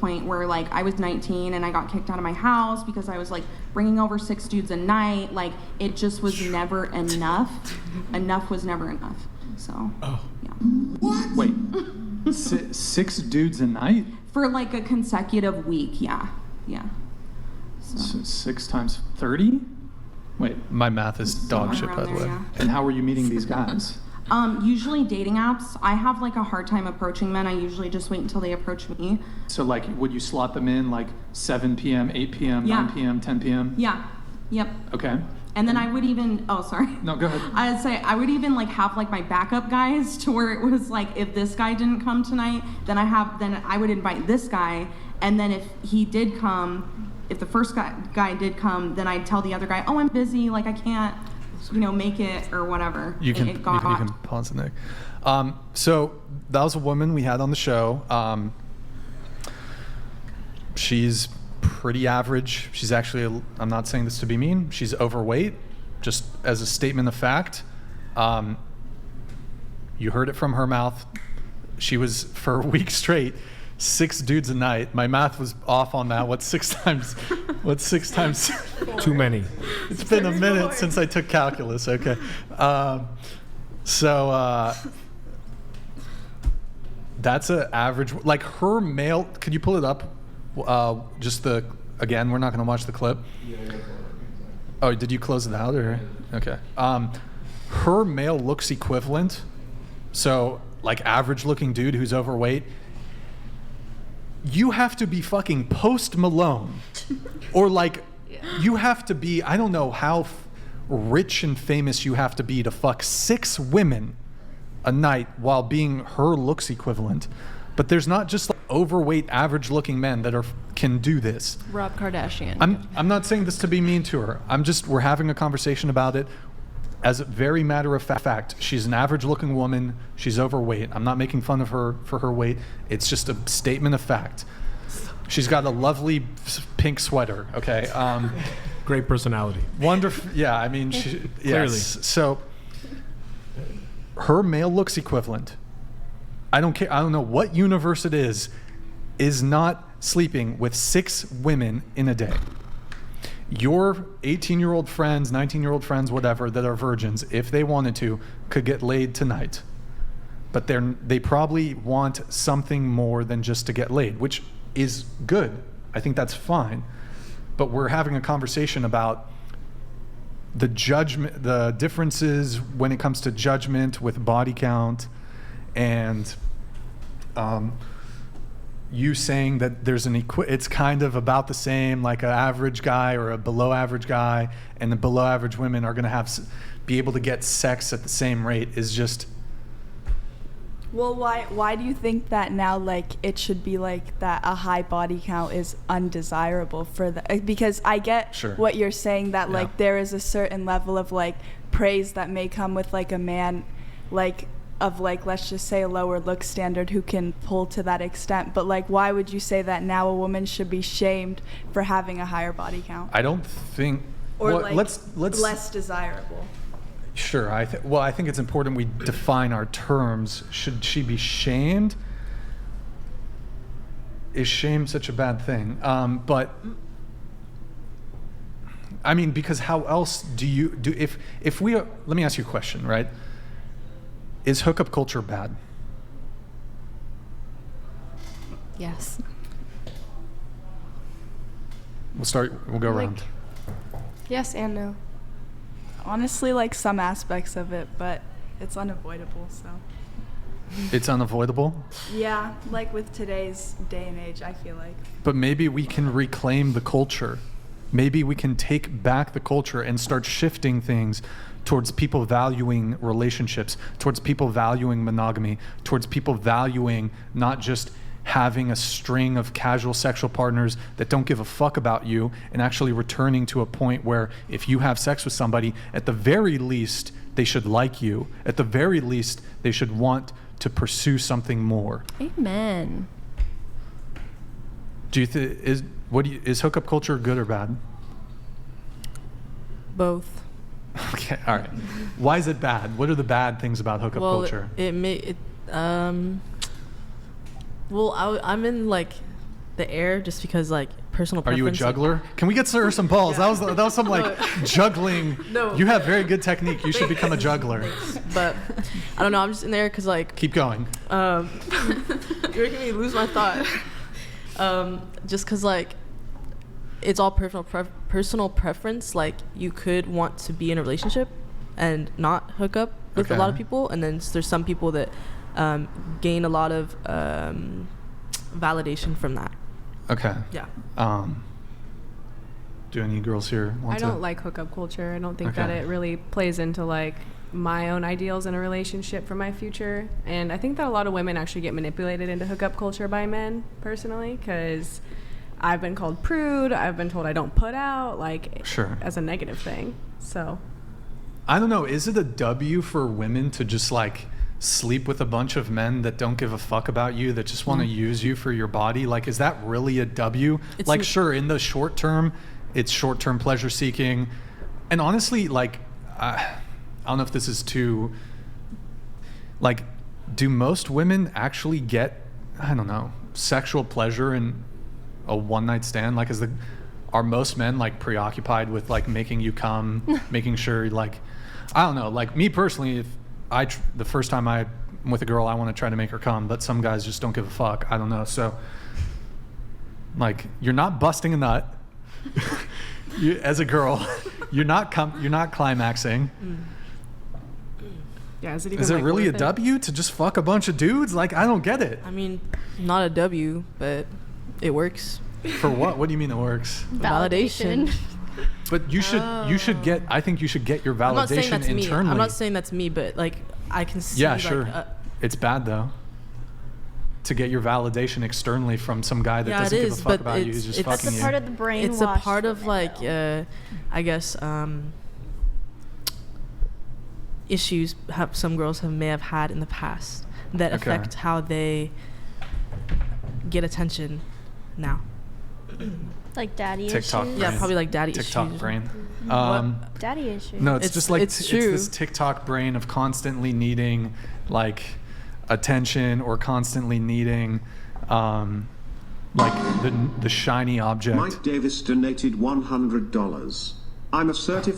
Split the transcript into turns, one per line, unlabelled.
point where like I was 19 and I got kicked out of my house because I was like bringing over 6 dudes a night. Like it just was never enough. Enough was never enough. So yeah.
What? Wait, 6 dudes a night?
For like a consecutive week, yeah. So
6 times 30? Wait.
My math is dog shit, by the way.
Yeah.
And how were you meeting these guys?
Usually dating apps. I have like a hard time approaching men. I usually just wait until they approach me.
So like, would you slot them in like 7 p.m., 8 p.m.,
Yeah.
9 p.m., 10 p.m.?
Yeah. Yep.
Okay.
And then I would even,
No, go ahead.
I'd say I would even like have like my backup guys to where it was like if this guy didn't come tonight, then I would invite this guy, and then if he did come, if the first guy did come, then I'd tell the other guy, oh, I'm busy, like I can't, make it or whatever.
You can pause it, Nick. So that was a woman we had on the show. She's pretty average. She's actually, I'm not saying this to be mean, she's overweight, just as a statement of fact. You heard it from her mouth. She was, for a week straight, 6 dudes a night. My math was off on that. What's 6 times?
Too many.
It's been a minute since I took calculus. Okay. That's an average, like her male, could you pull it up? Again, we're not going to watch the clip. Oh, did you close it out or? Okay. Her male looks equivalent. So like average looking dude who's overweight, you have to be fucking Post Malone or like you have to be, I don't know how rich and famous you have to be to fuck 6 women a night while being her looks equivalent. But there's not just like overweight, average-looking men that can do this.
Rob Kardashian.
I'm not saying this to be mean to her. We're having a conversation about it as a very matter of fact. She's an average-looking woman. She's overweight. I'm not making fun of her for her weight. It's just a statement of fact. She's got a lovely pink sweater. Okay.
Great personality.
Wonderful. Yeah. I mean,
Clearly.
Yes. So her male looks equivalent. I don't care. I don't know what universe it is not sleeping with 6 women in a day. Your 18-year-old friends, 19-year-old friends, whatever, that are virgins, if they wanted to, could get laid tonight. But they probably want something more than just to get laid, which is good. I think that's fine. But we're having a conversation about the judgment, the differences when it comes to judgment with body count, and you saying that there's it's kind of about the same, like an average guy or a below average guy, and the below average women are going to be able to get sex at the same rate is just.
Well, why do you think that now, like, it should be like that a high body count is undesirable for because I get what you're saying, that like there is a certain level of like praise that may come with like a man like of like, let's just say a lower look standard who can pull to that extent, but like why would you say that now a woman should be shamed for having a higher body count?
I don't think,
or
well,
like
let's
less desirable.
Sure. I think it's important we define our terms. Should she be shamed? Is shame such a bad thing? But I mean, because how else do you do if we let me ask you a question, right? Is hookup culture bad?
Yes.
We'll go around.
Yes and no.
Honestly, like some aspects of it, but it's unavoidable, so.
It's unavoidable?
Yeah, like with today's day and age, I feel like.
But maybe we can reclaim the culture. Maybe we can take back the culture and start shifting things towards people valuing relationships, towards people valuing monogamy, towards people valuing not just having a string of casual sexual partners that don't give a fuck about you, and actually returning to a point where if you have sex with somebody, at the very least, they should like you. At the very least, they should want to pursue something more.
Amen.
Do you is hookup culture good or bad?
Both.
Okay, all right. Why is it bad? What are the bad things about hookup culture?
I'm in like
the air, just because like personal
Are
preference.
you a juggler? Can we get her some balls?
Yeah.
That was some like juggling.
No.
You have very good technique. You should become a juggler.
But I don't know. I'm just in there because like
Keep going.
you're making me lose my thought. Just because like it's all personal preference. Like you could want to be in a relationship and not hook up with a lot of
Okay.
people, and then there's some people that gain a lot of validation from that.
Okay.
Yeah.
Do any girls here want
I
to?
don't like hookup culture. I don't think that
Okay.
it really plays into like my own ideals in a relationship for my future. And I think that a lot of women actually get manipulated into hookup culture by men, personally, because I've been called prude. I've been told I don't put out, like,
Sure.
as a negative thing. So
I don't know. Is it a W for women to just like sleep with a bunch of men that don't give a fuck about you, that just want to use you for your body? Like, is that really a W?
It's
Like,
n-
sure, in the short term, it's short-term pleasure seeking. And honestly, like, I don't know if this is too, like, do most women actually get, I don't know, sexual pleasure in a one-night stand? Like, are most men like preoccupied with like making you come, making sure like, I don't know, like me personally, if the first time I'm with a girl, I want to try to make her come, but some guys just don't give a fuck. I don't know. So like, you're not busting a nut as a girl. You're not climaxing.
yeah, is it even
Is it
like,
really a
worth it?
W to just fuck a bunch of dudes? Like, I don't get it.
I mean, not a W, but it works.
For what? What do you mean it works?
Validation.
But you should get, I think you should get your
I'm not saying
validation
that's me.
internally.
I'm not saying that's me, but like I can see.
Yeah,
like,
sure. It's bad though. To get your validation externally from some guy that
Yeah, it
doesn't give a
is,
fuck
but
about you,
it's-
he's just
it's-
fucking
That's a
you.
part of the brainwash.
It's a part of
for
like,
men,
I guess, issues some girls may have had in the past that
Okay.
affect how they get attention now.
like daddy
TikTok
issues.
Yeah,
brain.
probably like daddy
TikTok
issues.
brain.
What?
Daddy issues.
No, it's
It's-
just like
it's true.
this TikTok brain of constantly needing like attention or constantly needing like the shiny object.
Mike Davis donated $100. I'm a certified